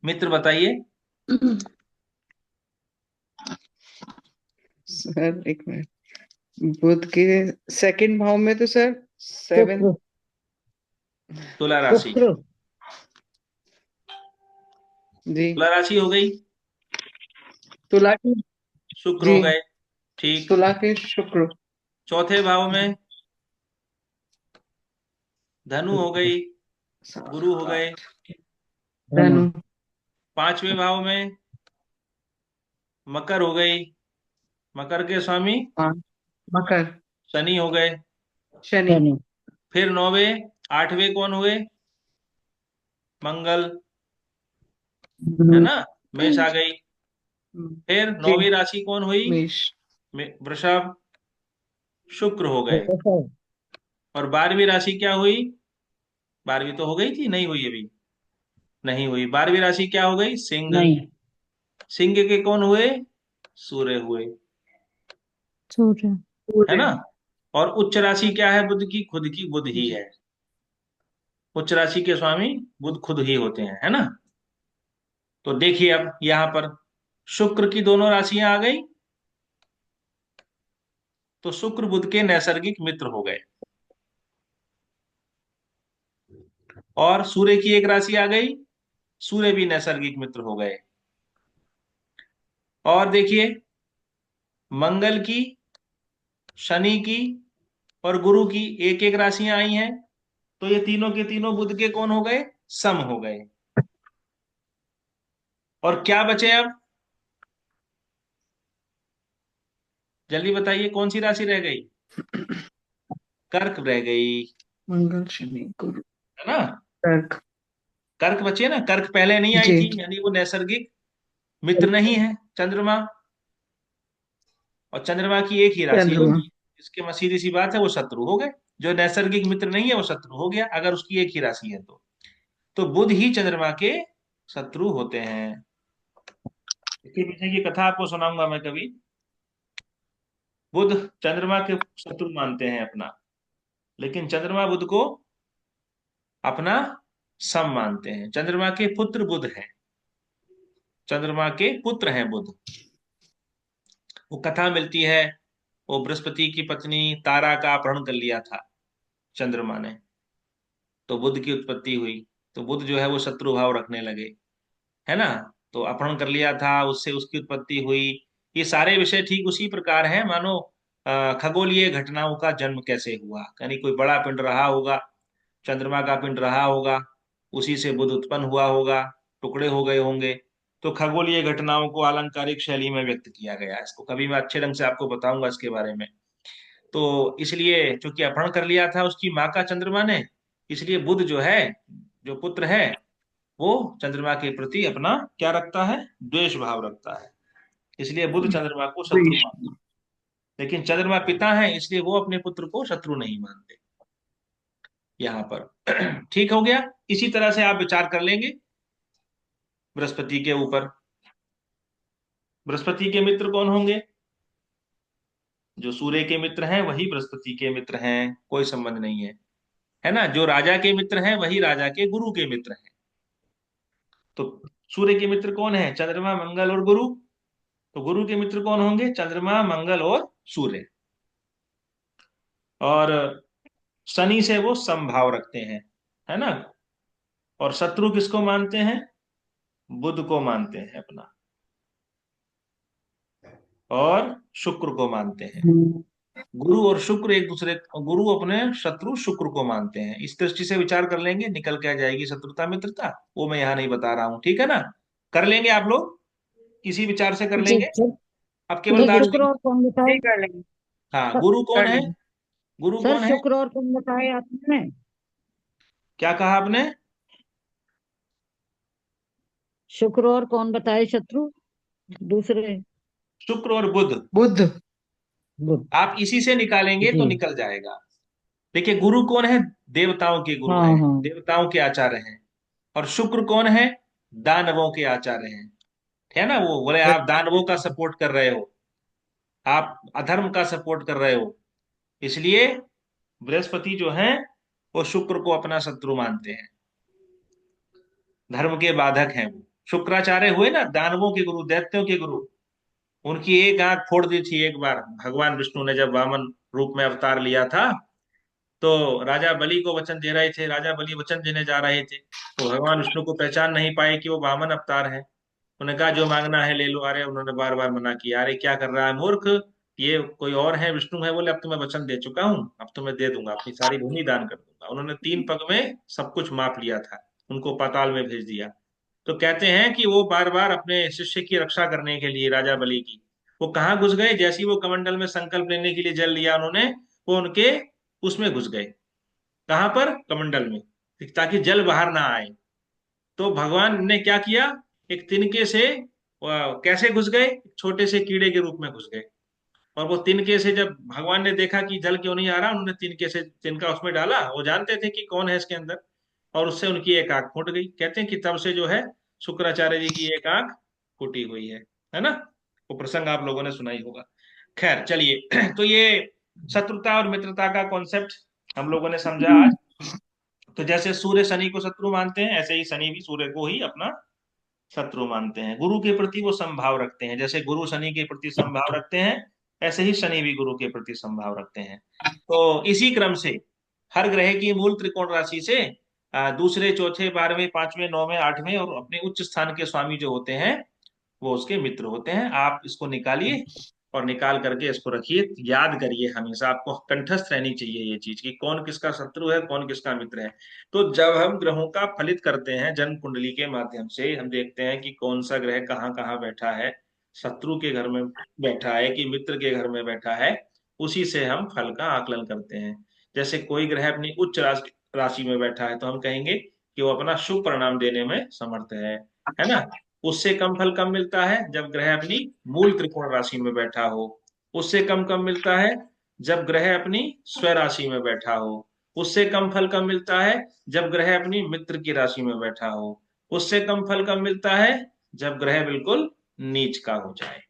मित्र बताइए। सर एक मिनट, बुध के सेकंड भाव में तो सर सेवन। शुक्र। तुला राशि। शुक्र। जी। तुला राशि हो गई, तुला की। शुक्र हो जी। गए। ठीक। तुला के शुक्र। चौथे भाव में धनु हो गई, गुरु हो गए। धनु। पांचवें भाव में मकर हो गई, मकर के स्वामी हाँ। मकर। शनि हो गए। शनि। फिर नौवे, आठवें कौन हुए? मंगल, है ना, मेष आ गई। फिर जी, 9वीं राशि कौन हुई? मेष। वृषभ, शुक्र हो गए। वृषभ, और 12वीं राशि क्या हुई? 12वीं तो हो गई थी, नहीं हुई अभी, नहीं हुई। 12वीं राशि क्या हो गई? सिंह। नहीं, सिंह के कौन हुए? सूर्य हुए, सूर्य, है सूर्य। ना। और उच्च राशि क्या है बुध की? खुद की बुध ही है। उच्च राशि के स्वामी बुध खुद ही होते हैं, है ना। तो देखिए अब यहां पर शुक्र की दोनों राशियां आ गई, तो शुक्र बुध के नैसर्गिक मित्र हो गए। और सूर्य की एक राशि आ गई, सूर्य भी नैसर्गिक मित्र हो गए। और देखिए मंगल की, शनि की और गुरु की एक एक राशियां आई हैं, तो ये तीनों के तीनों बुध के कौन हो गए? सम हो गए। और क्या बचे अब? जल्दी बताइए कौन सी राशि रह गई? कर्क रह गई, मंगल, शनि, गुरु, है ना। कर्क। कर्क बचे ना, कर्क पहले नहीं आई जी, थी, यानी वो नैसर्गिक मित्र नहीं है चंद्रमा। और चंद्रमा की एक ही राशि चंद्रमा। होगी, इसके में सीधी सी बात है, वो शत्रु हो गए। जो नैसर्गिक मित्र नहीं है वो शत्रु हो गया, अगर उसकी एक ही राशि है तो बुध ही चंद्रमा के शत्रु होते हैं। इसके पीछे की कथा आपको सुनाऊंगा मैं कभी। बुध चंद्रमा के शत्रु मानते हैं अपना, लेकिन चंद्रमा बुध को अपना सम मानते हैं। चंद्रमा के पुत्र बुध हैं, चंद्रमा के पुत्र हैं बुध। वो कथा मिलती है, वो बृहस्पति की पत्नी तारा का अपहरण कर लिया था चंद्रमा ने, तो बुध की उत्पत्ति हुई। तो बुध जो है वो शत्रु भाव रखने लगे, है ना। तो अपहरण कर लिया था, उससे उसकी उत्पत्ति हुई। ये सारे विषय ठीक उसी प्रकार हैं मानो खगोलीय घटनाओं का जन्म कैसे हुआ, यानी कोई बड़ा पिंड रहा होगा, चंद्रमा का पिंड रहा होगा, उसी से बुध उत्पन्न हुआ होगा, टुकड़े हो गए होंगे। तो खगोलीय घटनाओं को अलंकारिक शैली में व्यक्त किया गया है। इसको कभी मैं अच्छे ढंग से आपको बताऊंगा इसके बारे में। तो इसलिए चूंकि अपहरण कर लिया था उसकी माँ का चंद्रमा ने, इसलिए बुध जो है, जो पुत्र है, वो चंद्रमा के प्रति अपना क्या रखता है? द्वेष भाव रखता है। इसलिए बुध चंद्रमा को शत्रु द्वेष। मानता है। लेकिन चंद्रमा पिता है, इसलिए वो अपने पुत्र को शत्रु नहीं मानते यहाँ पर। ठीक हो गया। इसी तरह से आप विचार कर लेंगे बृहस्पति के ऊपर। बृहस्पति के मित्र कौन होंगे? जो सूर्य के मित्र हैं वही बृहस्पति के मित्र हैं, कोई संबंध नहीं है ना। जो राजा के मित्र हैं वही राजा के गुरु के मित्र हैं। तो सूर्य के मित्र कौन है? चंद्रमा, मंगल और गुरु। तो गुरु के मित्र कौन होंगे? चंद्रमा, मंगल और सूर्य। और शनि से वो समभाव रखते हैं, है ना। और शत्रु किसको मानते हैं? बुध को मानते हैं अपना, और शुक्र को मानते हैं। गुरु और शुक्र एक दूसरे, गुरु अपने शत्रु शुक्र को मानते हैं। इस दृष्टि से विचार कर लेंगे, निकल के आ जाएगी शत्रुता मित्रता। वो मैं यहाँ नहीं बता रहा हूँ, ठीक है ना। कर लेंगे आप लोग, इसी विचार से कर जी। लेंगे। सर। अब केवल सर शुक्र दार्शनिक। और कौन बताए? नहीं कर लेंगे। हाँ, सर, गुरु कौन कर है? लेंगे। गुरु सर कौन है? शुक्र और कौन बताए आपने? क्या कहा आपने? शुक्र और कौन बताए शत्रु दूसरे? शुक्र और बुध। बुध। बुध। आप इसी से निकालेंगे तो जी। निकल जाएगा। देखिए गुरु कौन है? देवताओं के गुरु हाँ हैं, हाँ। देवताओं के आचार्य हैं। और शुक्र कौन है? दानवों के आचार्य हैं, है ना। वो बोले आप दानवों का सपोर्ट कर रहे हो, आप अधर्म का सपोर्ट कर रहे हो। इसलिए बृहस्पति जो है वो शुक्र को अपना शत्रु मानते हैं, धर्म के बाधक हैं वो। शुक्राचार्य हुए ना दानवों के गुरु, दैत्यों के गुरु। उनकी एक आंख फोड़ दी थी एक बार भगवान विष्णु ने, जब वामन रूप में अवतार लिया था। तो राजा बलि को वचन दे रहे थे, राजा बलि वचन देने जा रहे थे, तो भगवान विष्णु को पहचान नहीं पाए कि वो वामन अवतार है। उन्होंने कहा जो मांगना है ले लो। अरे उन्होंने बार बार मना किया, अरे क्या कर रहा है मूर्ख, ये कोई और है, विष्णु है। बोले अब तो मैं वचन दे चुका हूँ, अब तो मैं दे दूंगा, अपनी सारी भूमि दान कर दूंगा। उन्होंने 3 पग में सब कुछ माप लिया था, उनको पाताल में भेज दिया। तो कहते हैं कि वो बार बार अपने शिष्य की रक्षा करने के लिए, राजा बलि की, वो कहाँ घुस गए? जैसे ही वो कमंडल में संकल्प लेने के लिए जल लिया उन्होंने, वो उनके उसमें घुस गए। कहां पर? कमंडल में, ताकि जल बाहर ना आए। तो भगवान ने क्या किया, एक तिनके से कैसे घुस गए, छोटे से कीड़े के रूप में घुस गए। और वो तिनके से जब भगवान ने देखा कि जल क्यों नहीं आ रहा, उन्होंने तिनके से तिनका उसमें डाला, वो जानते थे कि कौन है इसके अंदर, और उससे उनकी एक आंख फूट गई। कहते हैं कि तब से जो है शुक्राचार्य जी की एक आंख फूटी हुई है ना। वो प्रसंग आप लोगों ने सुना ही होगा। खैर चलिए तो ये शत्रुता और मित्रता का कॉन्सेप्ट हम लोगों ने समझा आज। तो जैसे सूर्य शनि को शत्रु मानते हैं, ऐसे ही शनि भी सूर्य को ही अपना शत्रु मानते हैं। गुरु के प्रति वो समभाव रखते हैं, जैसे गुरु शनि के प्रति समभाव रखते हैं, ऐसे ही शनि भी गुरु के प्रति समभाव रखते हैं। तो इसी क्रम से हर ग्रह की मूल त्रिकोण राशि से दूसरे, चौथे, 12वें, 5वें, 9वें, 8वें और अपने उच्च स्थान के स्वामी जो होते हैं वो उसके मित्र होते हैं। आप इसको निकालिए और निकाल करके इसको रखिए, याद करिए, हमेशा आपको कंठस्थ रहनी चाहिए ये चीज कि कौन किसका शत्रु है, कौन किसका मित्र है। तो जब हम ग्रहों का फलित करते हैं जन्म कुंडली के माध्यम से, हम देखते हैं कि कौन सा ग्रह कहाँ कहाँ बैठा है, शत्रु के घर में बैठा है कि मित्र के घर में बैठा है, उसी से हम फल का आकलन करते हैं। जैसे कोई ग्रह अपनी उच्च राशि में बैठा है तो हम कहेंगे कि वो अपना शुभ परिणाम देने में समर्थ है ना। उससे कम फल कब मिलता है, जब ग्रह अपनी मूल त्रिकोण राशि में बैठा हो। उससे कम कब मिलता है, जब ग्रह अपनी स्व राशि में बैठा हो। उससे कम फल कब मिलता है, जब ग्रह अपनी मित्र की राशि में बैठा हो। उससे कम फल कब मिलता है, जब ग्रह बिल्कुल नीच का हो जाए।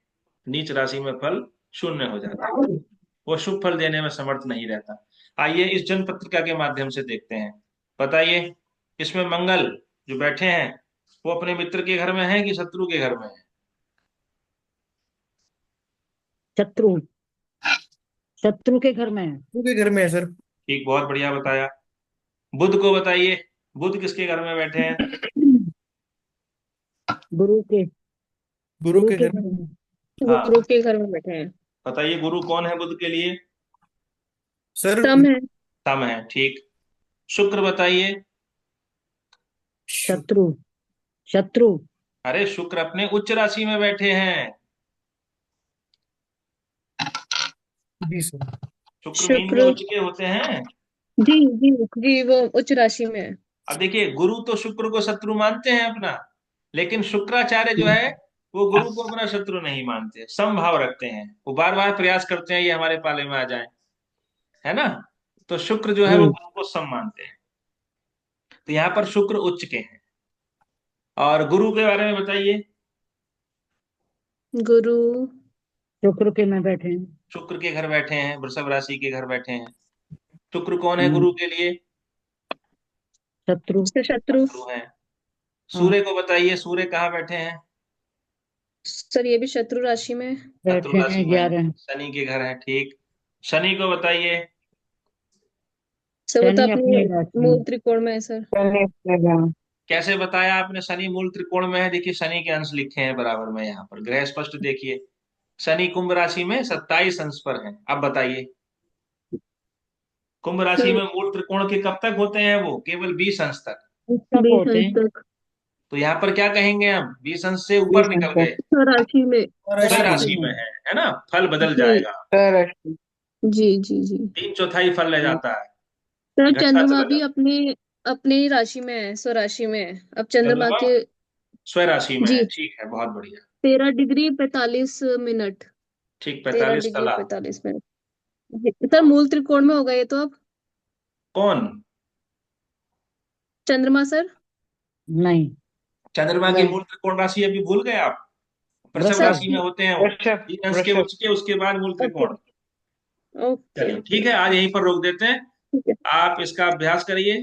नीच राशि में फल शून्य हो जाता है, वो शुभ फल देने में समर्थ नहीं रहता। आइए इस जन्म पत्रिका के माध्यम से देखते हैं। बताइए, इसमें मंगल जो बैठे हैं वो अपने मित्र के घर में है कि शत्रु के घर में है? शत्रु, शत्रु के घर में है। शत्रु के घर में है सर। ठीक, बहुत बढ़िया बताया। बुध को बताइए, बुध किसके घर में बैठे हैं? गुरु के, गुरु गुरु के के घर घर में। में। हाँ, गुरु के घर में बैठे हैं। बताइए गुरु कौन है बुध के लिए? सर सम है। सम है, ठीक। शुक्र बताइए। शत्रु, शत्रु, अरे शुक्र अपने उच्च राशि में बैठे हैं। जी सर। शुक्र मीन में शुक्र, उच्च के होते हैं। जी जी जी, वो उच्च राशि में है। अब देखिए, गुरु तो शुक्र को शत्रु मानते हैं अपना, लेकिन शुक्राचार्य जो है वो गुरु को अपना शत्रु नहीं मानते, समभाव रखते हैं। वो बार बार प्रयास करते हैं ये हमारे पाले में आ जाए, है ना। तो शुक्र जो है वो हम्म, गुरु को सम मानते हैं। तो यहाँ पर शुक्र उच्च के हैं। और गुरु के बारे में बताइए। गुरु शुक्र के में बैठे हैं। शुक्र के घर बैठे हैं, वृषभ राशि के घर बैठे हैं। शुक्र कौन है हम्म, गुरु के लिए? शत्रु। से शत्रु। शत्रु है। हाँ, सूर्य को बताइए, सूर्य कहाँ बैठे हैं? सर ये भी शत्रु राशि में है। शत्रु बैठे राशि हैं में है, 11। शनि के घर है, ठीक। शनि को बताइए। सर वो तो शनि अपनी अपनी राशि मूल में। त्रिकोण में है सर। कैसे बताया आपने शनि मूल त्रिकोण में है? देखिए शनि के अंश लिखे हैं बराबर में, यहाँ पर ग्रह स्पष्ट देखिए। शनि कुंभ राशि में 27 अंश पर है। अब बताइए, कुंभ राशि सर में मूल त्रिकोण के कब तक होते हैं? वो केवल 20 अंश तक। उस तक 20 होते अंश हैं। तक। तो यहाँ पर क्या कहेंगे हम, 20 अंश से ऊपर 20 निकल अंक गए, स्वराशि में। स्व राशि में राशि सर। में है ना, फल बदल जी जाएगा। जी जी जी। 3/4 फल रह जाता है, सर घटता चंद्रमा चला भी जाता अपने अपने ही राशि में है, स्वराशि में है। अब है। चंद्रमा चंद्रमा के, स्व राशि में जी, है, ठीक है, बहुत बढ़िया। 13 डिग्री 45 मिनट। ठीक, तेरह 45 डिग्री तला। 45 मिनट सर मूल त्रिकोण में होगा ये तो। अब कौन? चंद्रमा सर। नहीं, चंद्रमा की नहीं, मूल त्रिकोण राशि अभी भूल गए आप? वृषभ सर वृषभ। राशि में होते हैं वो। वृषभ, 3 अंश के वृषभ। उच्च के, उसके बाद मूल ओके त्रिकोण। ओके चलिए ओके। ठीक है, आज यहीं पर रोक देते हैं। ठीक है। आप इसका अभ्यास करिए,